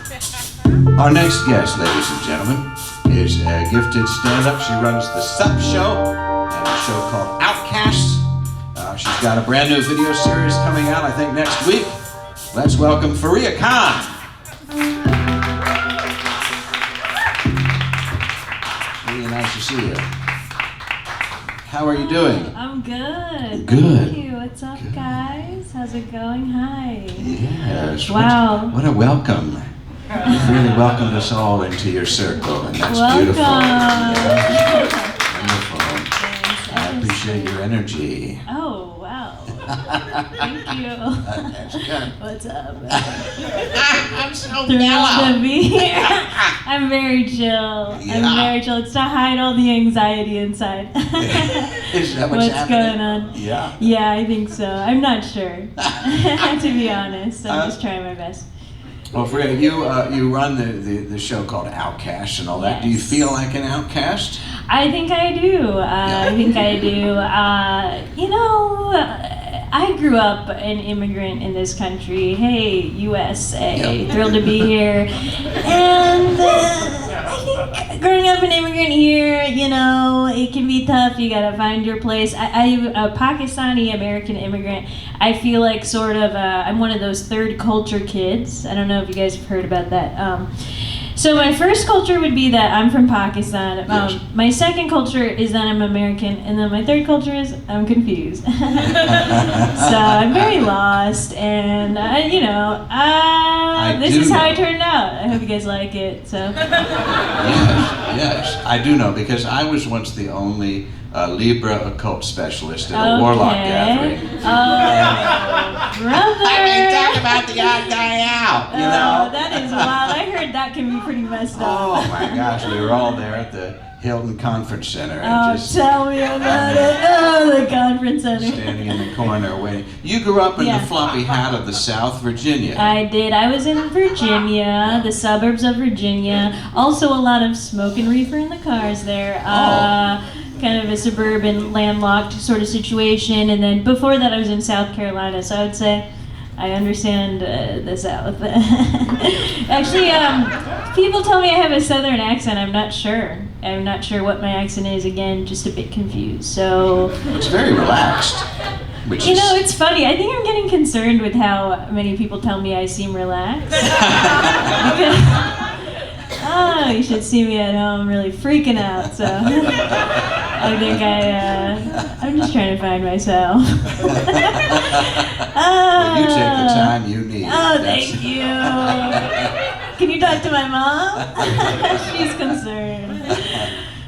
Our next guest, ladies and gentlemen, is a gifted stand-up. She runs the Sup Show, and a show called Outcasts. She's got a brand new video series coming out, I think, next week. Let's welcome Fareeha Khan. Really nice to see you. How are you doing? I'm good. Good. Thank you. What's up, guys? How's it going? Hi. Yes. Wow. What a welcome. You've really welcomed us all into your circle, and that's beautiful. Yeah. Wonderful. Thanks. I appreciate your energy. Oh, wow. Thank you. That's good. What's up? I'm so Thrilled to be here. I'm very chill. Yeah. I'm very chill. It's to hide all the anxiety inside. Is that what's happening? Going on? Yeah. Yeah, I think so. I'm not sure. To be honest, I'm just trying my best. Well, Fareeha, you run the show called Outcasts and all that. Yes. Do you feel like an outcast? I think I do. I think I do. I grew up an immigrant in this country. Hey, USA. Yep. Thrilled to be here. And I think growing up an immigrant here, it can be tough. You gotta find your place. I'm a Pakistani American immigrant. I feel like sort of, I'm one of those third culture kids. I don't know if you guys have heard about that. So my first culture would be that I'm from Pakistan. Yes. My second culture is that I'm American, and then my third culture is I'm confused. So I'm very lost, and this is how I turned out. I hope you guys like it. So. Yes, I do know, because I was once the only Libra occult specialist at a Warlock gathering. Oh, brother! I mean, talk about the odd guy out, you know? Oh, that is wild. I heard that can be pretty messed up. Oh my gosh, we were all there at the Hilton Conference Center. And just tell me about it. Oh, the conference center. Standing in the corner waiting. You grew up in the floppy hat of the South, Virginia. I did. I was in Virginia, the suburbs of Virginia. Also a lot of smoke and reefer in the cars there. Kind of a suburban, landlocked sort of situation. And then before that, I was in South Carolina. So I would say I understand the South. Actually, people tell me I have a Southern accent. I'm not sure. I'm not sure what my accent is. Again, just a bit confused. So it's very relaxed. It's funny. I think I'm getting concerned with how many people tell me I seem relaxed. Because, you should see me at home. I'm really freaking out. So I think I'm just trying to find myself. Well, you take the time you need. Oh, thank you. Can you talk to my mom? She's concerned.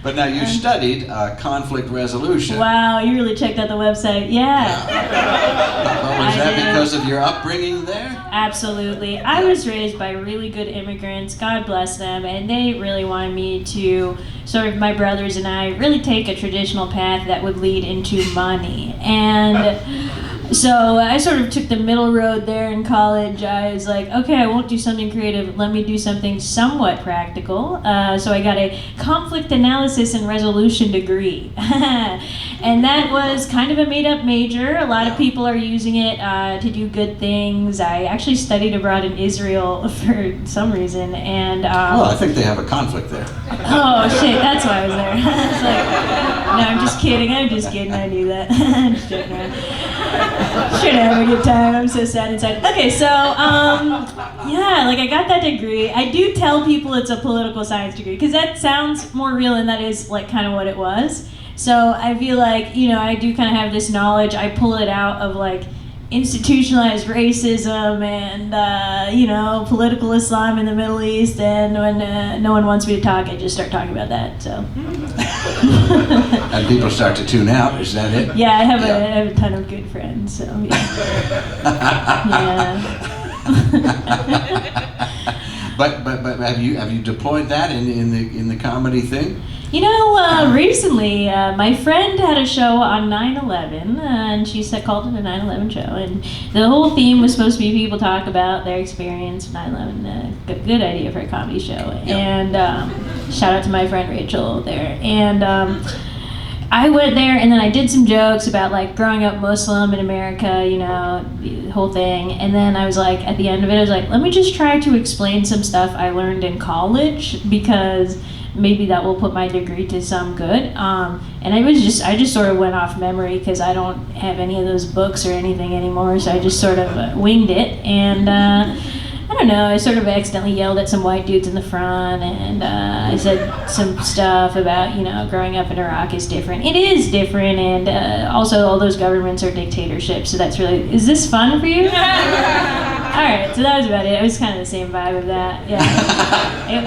But now you studied conflict resolution. Wow, you really checked out the website. Yeah. Well, was that because of your upbringing there? Absolutely. I was raised by really good immigrants, God bless them, and they really wanted me to sort of, my brothers and I, really take a traditional path that would lead into money. And so I sort of took the middle road there in college. I was like, okay, I won't do something creative. Let me do something somewhat practical. So I got a conflict analysis and resolution degree. And that was kind of a made-up major. A lot of people are using it to do good things. I actually studied abroad in Israel for some reason. And well, I think they have a conflict there. Oh, shit, that's why I was there. It's like, no, I'm just kidding. I knew that. I'm just joking around. Should have a good time. I'm so sad inside. Okay, so, I got that degree. I do tell people it's a political science degree, because that sounds more real, and that is, kind of what it was. So I feel like, I do kind of have this knowledge. I pull it out of, institutionalized racism and, political Islam in the Middle East, and when no one wants me to talk, I just start talking about that, so. And people start to tune out, is that it? Yeah, I have a ton of good friends, so yeah. But have you deployed that in the comedy thing? Recently, my friend had a show on 9/11, and she called it a 9/11 show, and the whole theme was supposed to be people talk about their experience with 9/11. Good idea for a comedy show. Yep. And shout out to my friend Rachel there. And I went there and then I did some jokes about like growing up Muslim in America, you know, the whole thing. And then I was like, at the end of it, I was like, let me just try to explain some stuff I learned in college because maybe that will put my degree to some good. And I just sort of went off memory because I don't have any of those books or anything anymore. So I just sort of winged it. And I don't know, I sort of accidentally yelled at some white dudes in the front, and I said some stuff about, you know, growing up in Iraq is different. It is different, and also all those governments are dictatorships, so that's really, is this fun for you? Alright, so that was about it. It was kind of the same vibe of that, yeah.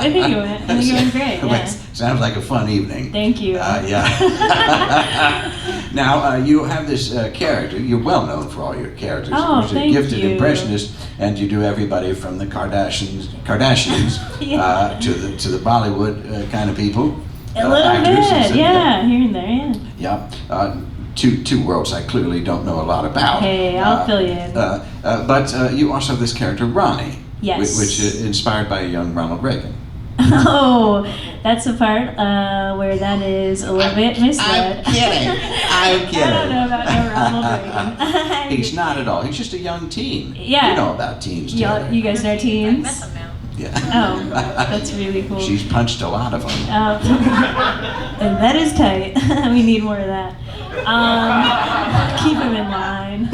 I think it went great, yeah. Sounds like a fun evening. Thank you. Yeah. Now, you have this character. You're well known for all your characters. Oh, of course, you're a thank gifted you. impressionist, and you do everybody from the Kardashians Yeah. to the Bollywood kind of people. A little actors, bit, yeah, here and there, yeah. Yeah. Two worlds I clearly don't know a lot about. Hey, I'll fill you in. But you also have this character, Ronnie. Yes. Which is inspired by a young Ronald Reagan. Oh, that's the part where that is a little bit misled. I'm kidding. I don't know about no Ronald Reagan. He's not at all. He's just a young teen. Yeah. You know about teens, Taylor. You guys know teens? Yeah. Oh, that's really cool. She's punched a lot of them. And that is tight. We need more of that. Keep them in line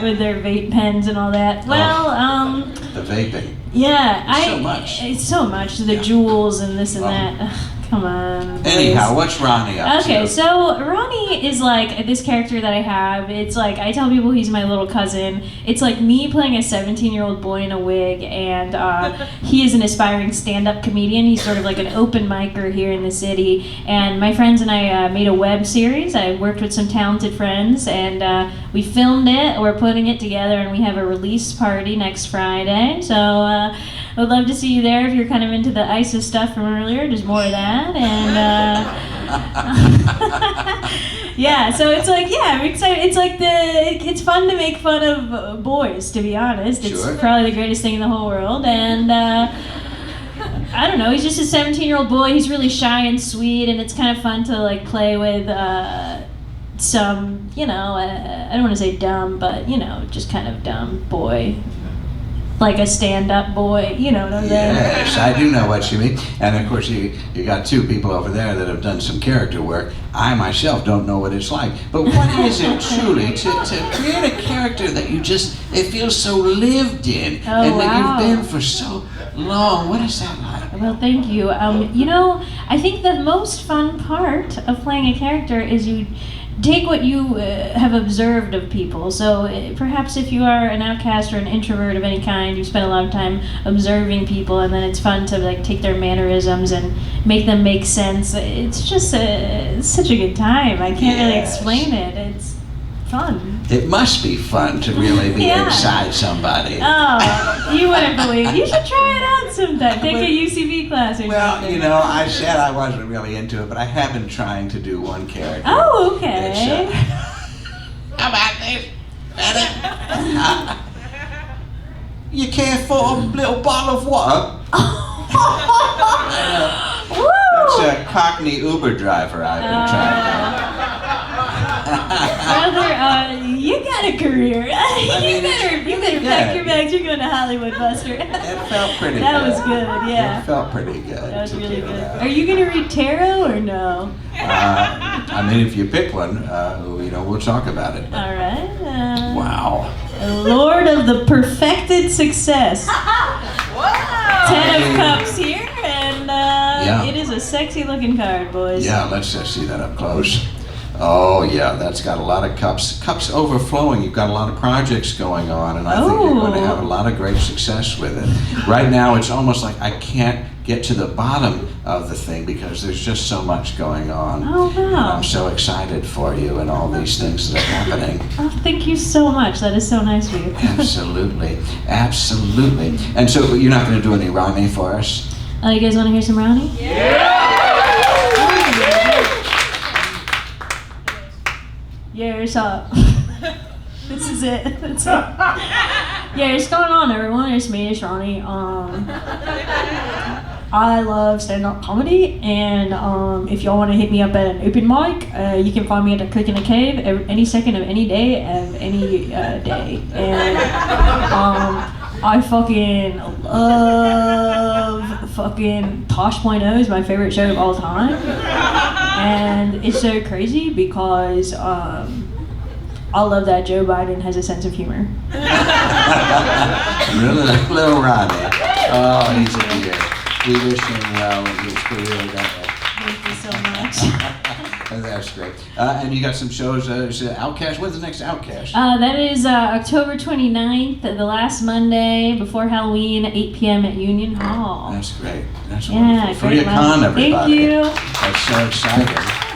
with their vape pens and all that. Well, the vaping. yeah, So much. It's so much. The jewels and this and that. Ugh, come on. Anyhow, what's Ronnie up to? Okay, so Ronnie is like this character that I have. It's like I tell people he's my little cousin. It's like me playing a 17-year-old boy in a wig, and he is an aspiring stand-up comedian. He's sort of like an open micer here in the city. And my friends and I made a web series. I worked with some talented friends, and we filmed it. We're putting it together, and we have a release party next Friday. So I would love to see you there if you're kind of into the ISIS stuff from earlier. There's more of that. And yeah, so it's like, yeah, I'm excited. It's like it's fun to make fun of boys, to be honest. It's Sure. probably the greatest thing in the whole world. And I don't know, he's just a 17-year-old boy. He's really shy and sweet, and it's kind of fun to like play with some, you know, I don't want to say dumb, but, you know, just kind of dumb boy. Like a stand-up boy, you know what I'm saying? Yes, I do know what you mean. And of course, you got two people over there that have done some character work. I myself don't know what it's like. But what is it truly to create a character that you just, it feels so lived in, Oh, and wow. that you've been for so long? What is that like? Well, thank you. You know, I think the most fun part of playing a character is you take what you have observed of people. So perhaps if you are an outcast or an introvert of any kind, you spend a lot of time observing people, and then it's fun to like take their mannerisms and make them make sense. It's just it's such a good time. I can't really Yes. explain it. It's fun. It must be fun to really be Yeah. inside somebody. Oh, you wouldn't believe. You should try it out sometime. Take a UCB class or Well, something. you know, I said I wasn't really into it, but I have been trying to do one character. Oh, okay. It's, how about this? You care for a little bottle of water? Woo! That's a Cockney Uber driver I've been trying to. Brother, you got a career. you better pack your bags. You're going to Hollywood, Buster. It felt pretty good. That was good, yeah. It felt pretty good. That was to really do good. that. Are you going to read tarot or no? I mean, if you pick one, you know, we'll talk about it. All right. Wow. Lord of the Perfected Success. 10 of Cups here, and Yeah. it is a sexy looking card, boys. Yeah, let's see that up close. Oh yeah, that's got a lot of cups overflowing. You've got a lot of projects going on, and I think you're going to have a lot of great success with it. Right now, it's almost like I can't get to the bottom of the thing because there's just so much going on. Oh, wow. And I'm so excited for you and all these things that are happening. Oh, thank you so much. That is so nice of you. Absolutely, absolutely. And so you're not going to do any Ronnie for us? Oh, you guys want to hear some Ronnie? Yeah, it's up. This is it. It's up. Yeah, what's going on, everyone? It's me, it's Ronnie. I love stand-up comedy, and if y'all want to hit me up at an open mic, you can find me at the Cook in the Cave any second of any day of any day. And I fucking love fucking Tosh.0 is my favorite show of all time, and it's so crazy because I love that Joe Biden has a sense of humor. Little Ronnie. Oh, he's a dear. We wish him well in his career. Thank you so much. That's great. And you got some shows, Outcast. When's the next Outcast? That is October 29th, the last Monday before Halloween, 8 p.m. at Union Hall. That's great. That's yeah, wonderful. Fareeha Khan, everybody. Thank you. That's so exciting.